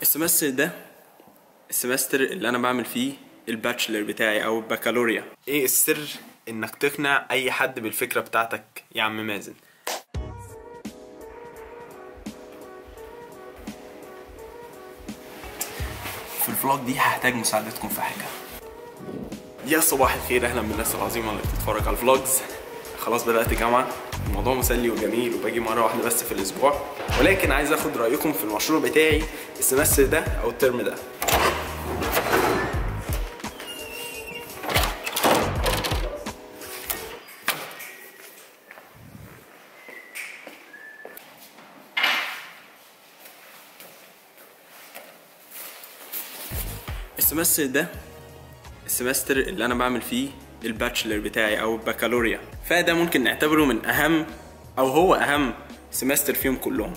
السمستر ده السمستر اللي انا بعمل فيه الباتشلر بتاعي او البكالوريا. ايه السر انك تقنع اي حد بالفكرة بتاعتك يا عم مازن؟ في الفلوج دي هحتاج مساعدتكم في حاجة. يا صباح الخير، اهلا بالناس العظيمة اللي بتتفرج على الفلوجز. خلاص بدأت جامعة، الموضوع مسلي وجميل وباجي مرة واحدة بس في الأسبوع، ولكن عايز اخد رأيكم في المشروع بتاعي السمستر ده أو الترم ده. السمستر اللي انا بعمل فيه الباتشلر بتاعي او البكالوريا، فده ممكن نعتبره من اهم او هو اهم سمستر فيهم كلهم.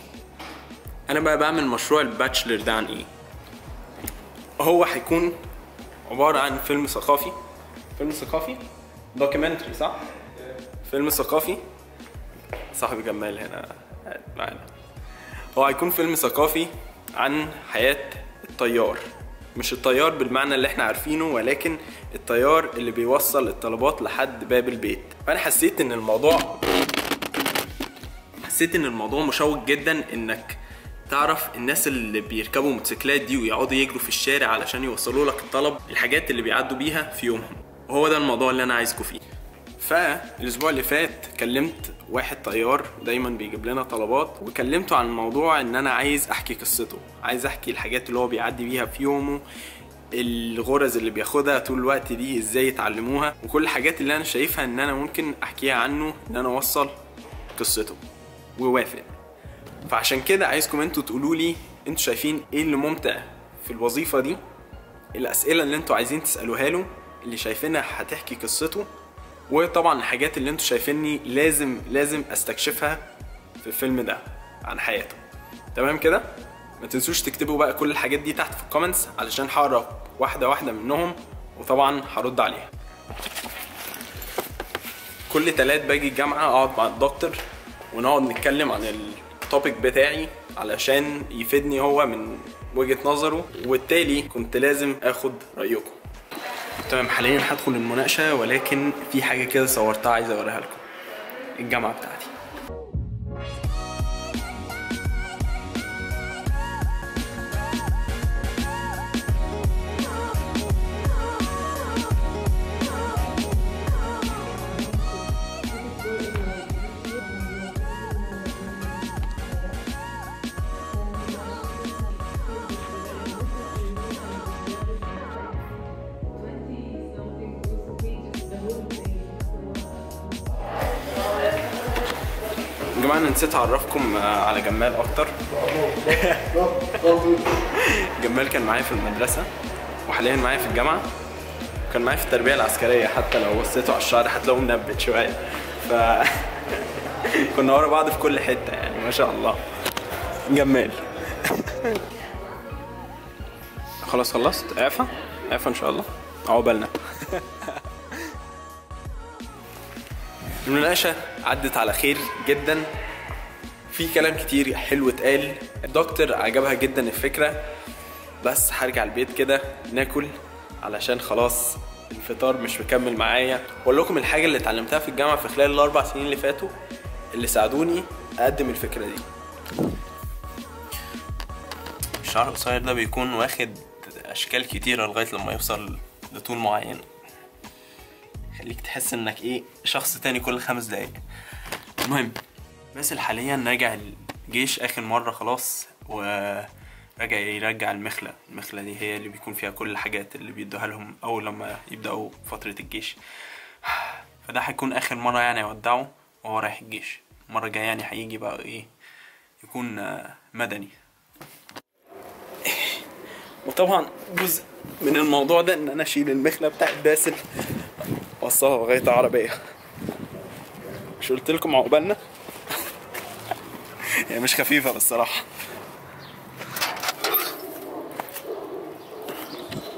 انا بقى بعمل مشروع الباتشلر ده عن ايه؟ هو هيكون عبارة عن فيلم ثقافي دوكيومنتري، صح؟ فيلم ثقافي. صاحبي جمال هنا معانا. هو هيكون فيلم ثقافي عن حياة الطيار، مش الطيار بالمعنى اللي احنا عارفينه، ولكن الطيار اللي بيوصل الطلبات لحد باب البيت. فانا حسيت ان الموضوع مشوق جدا، انك تعرف الناس اللي بيركبوا موتوسيكلات دي ويقعدوا يجروا في الشارع علشان يوصلوا لك الطلب، الحاجات اللي بيعدوا بيها في يومهم، وهو ده الموضوع اللي انا عايزكم فيه. فالاسبوع اللي فات كلمت واحد طيار دايما بيجيب لنا طلبات، وكلمته عن الموضوع ان انا عايز احكي قصته، عايز احكي الحاجات اللي هو بيعدي بيها في يومه، الغرز اللي بياخدها طول الوقت دي ازاي يتعلموها، وكل الحاجات اللي انا شايفها ان انا ممكن احكيها عنه، ان انا اوصل قصته. ووافق. فعشان كده عايزكم انتوا تقولوا لي انتوا شايفين ايه اللي ممتع في الوظيفة دي، الاسئلة اللي انتوا عايزين تسألوها له اللي شايفينها هتحكي قصته، وطبعا الحاجات اللي انتوا شايفيني لازم استكشفها في الفيلم ده عن حياته. تمام كده؟ ما تنسوش تكتبوا بقى كل الحاجات دي تحت في الكومنتس علشان هقرا واحده واحده منهم، وطبعا هرد عليها. كل تلات باجي الجامعه اقعد مع الدكتور ونقعد نتكلم عن التوبيك بتاعي علشان يفيدني هو من وجهه نظره، وبالتالي كنت لازم اخد رايكم. تمام، حاليا هدخل المناقشه، ولكن في حاجه كده صورتها عايز اوريها لكم. الجامعه بتاعتي. يا جماعه انا نسيت اعرفكم على جمال اكتر. جمال كان معايا في المدرسه، وحاليا معايا في الجامعه، وكان معايا في التربيه العسكريه. حتى لو بصيتوا على الشعر هتلاقوه منبت شويه. كنا ورا بعض في كل حته يعني، ما شاء الله. جمال. خلاص خلصت. اعفى ان شاء الله. عقبالنا. المناقشة عدت على خير جدا، في كلام كتير حلو اتقال، الدكتور عجبها جدا الفكرة، بس هرجع البيت كده ناكل علشان خلاص الفطار مش مكمل معايا، واقول لكم الحاجة اللي اتعلمتها في الجامعة في خلال ال4 سنين اللي فاتوا اللي ساعدوني اقدم الفكرة دي. الشعر القصير ده بيكون واخد اشكال كتيرة لغاية لما يوصل لطول معين، خليك تحس انك ايه، شخص تاني كل 5 دقايق. المهم، باسل حاليا راجع الجيش اخر مرة خلاص، يرجع المخلة دي هي اللي بيكون فيها كل الحاجات اللي بيدوها لهم اول لما يبدأوا فترة الجيش. فده هيكون اخر مرة يعني يودعه وهو رايح الجيش. المرة الجاية يعني هيجي بقى ايه، يكون مدني. وطبعا جزء من الموضوع ده ان انا اشيل المخلة بتاعت باسل وصلها لغاية عربية. مش قلت لكم عقبالنا؟ هي مش خفيفة بالصراحة.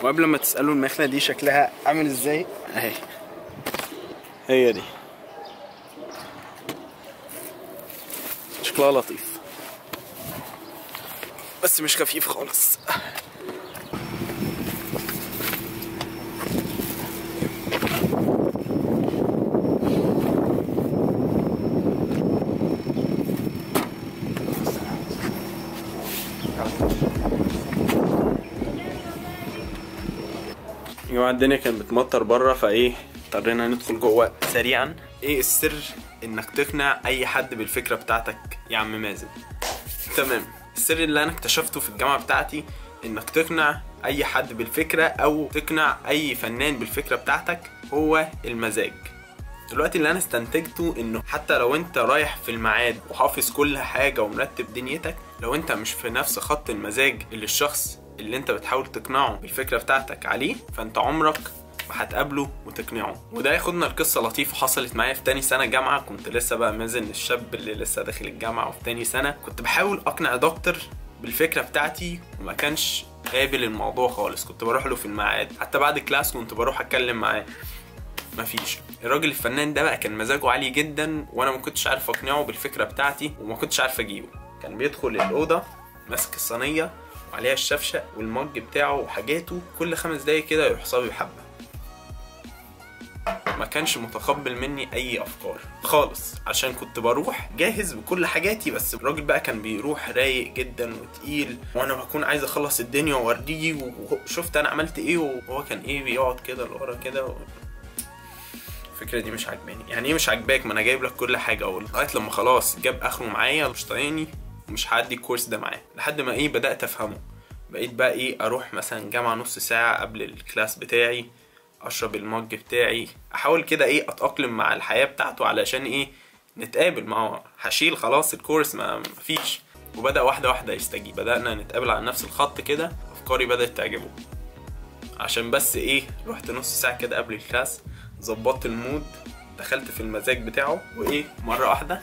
وقبل ما تسألوا المخلة دي شكلها عامل ازاي، اهي هي دي، شكلها لطيف. بس مش خفيف خالص. يا جماعه الدنيا كانت بتمطر بره، فايه اضطرينا ندخل جوه سريعا. ايه السر انك تقنع اي حد بالفكره بتاعتك يا عم مازن؟ تمام، السر اللي انا اكتشفته في الجامعه بتاعتي انك تقنع اي حد بالفكره او تقنع اي فنان بالفكره بتاعتك هو المزاج. دلوقتي اللي انا استنتجته انه حتى لو انت رايح في الميعاد وحافظ كل حاجه ومرتب دنيتك، لو انت مش في نفس خط المزاج اللي الشخص اللي انت بتحاول تقنعه بالفكره بتاعتك عليه، فانت عمرك ما هتقابله وتقنعه. وده ياخدنا لقصه لطيفه حصلت معايا في تاني سنه جامعه. كنت لسه بقى مازن الشاب اللي لسه داخل الجامعه وفي تاني سنه، كنت بحاول اقنع دكتور بالفكره بتاعتي وما كانش قابل الموضوع خالص. كنت بروح له في الميعاد، حتى بعد كلاس كنت بروح اتكلم معاه، مفيش. الراجل الفنان ده بقى كان مزاجه عالي جدا وانا ما كنتش عارف اقنعه بالفكره بتاعتي وما كنتش عارف اجيبه. كان بيدخل الاوضه ماسك الصينيه وعليها الشفشه والمج بتاعه وحاجاته، كل 5 دقايق كده يروح صابي حبه. ما كانش متقبل مني اي افكار خالص عشان كنت بروح جاهز بكل حاجاتي، بس الراجل بقى كان بيروح رايق جدا وتقيل وانا بكون عايز اخلص الدنيا واوريه وشفت انا عملت ايه، وهو كان ايه بيقعد كده لورا كده. الفكره دي مش عاجباني. يعني ايه مش عاجباك؟ ما انا جايب لك كل حاجه اقول لغايه لما خلاص جاب اخره معايا مش طايقني ومش هعدي الكورس ده معاه، لحد ما ايه بدات افهمه. بقيت بقى ايه اروح مثلا جامعه نص ساعه قبل الكلاس بتاعي، اشرب المج بتاعي، احاول كده ايه اتاقلم مع الحياه بتاعته علشان ايه نتقابل. ما هو هشيل خلاص الكورس ما فيش. وبدا واحده واحده يستجيب، بدانا نتقابل على نفس الخط كده، افكاري بدات تعجبه. عشان بس ايه رحت نص ساعه كده قبل الكلاس، ظبطت المود، دخلت في المزاج بتاعه، وايه مره واحده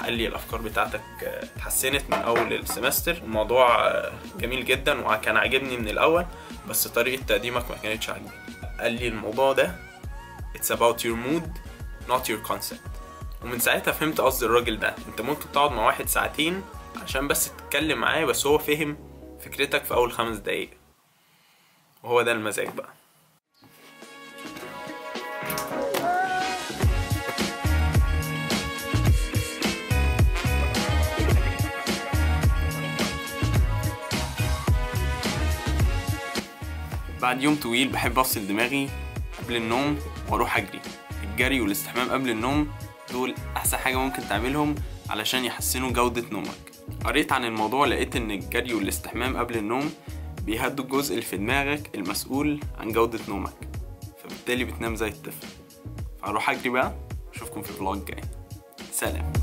قال لي الافكار بتاعتك اتحسنت من اول السمستر. الموضوع جميل جدا وكان عاجبني من الاول، بس طريقه تقديمك ما كانتش عاجباني. قال لي الموضوع ده it's about your mood not your concept. ومن ساعتها فهمت قصد الراجل ده. انت ممكن تقعد مع واحد ساعتين عشان بس تتكلم معاه، بس هو فهم فكرتك في اول 5 دقايق، وهو ده المزاج بقى. بعد يوم طويل بحب افصل دماغي قبل النوم واروح اجري. الجري والاستحمام قبل النوم دول احسن حاجه ممكن تعملهم علشان يحسنوا جوده نومك. قريت عن الموضوع، لقيت ان الجري والاستحمام قبل النوم بيهدوا الجزء اللي في دماغك المسؤول عن جوده نومك، فبالتالي بتنام زي الطفل. فاروح اجري بقى، اشوفكم في فلوج جاي. سلام.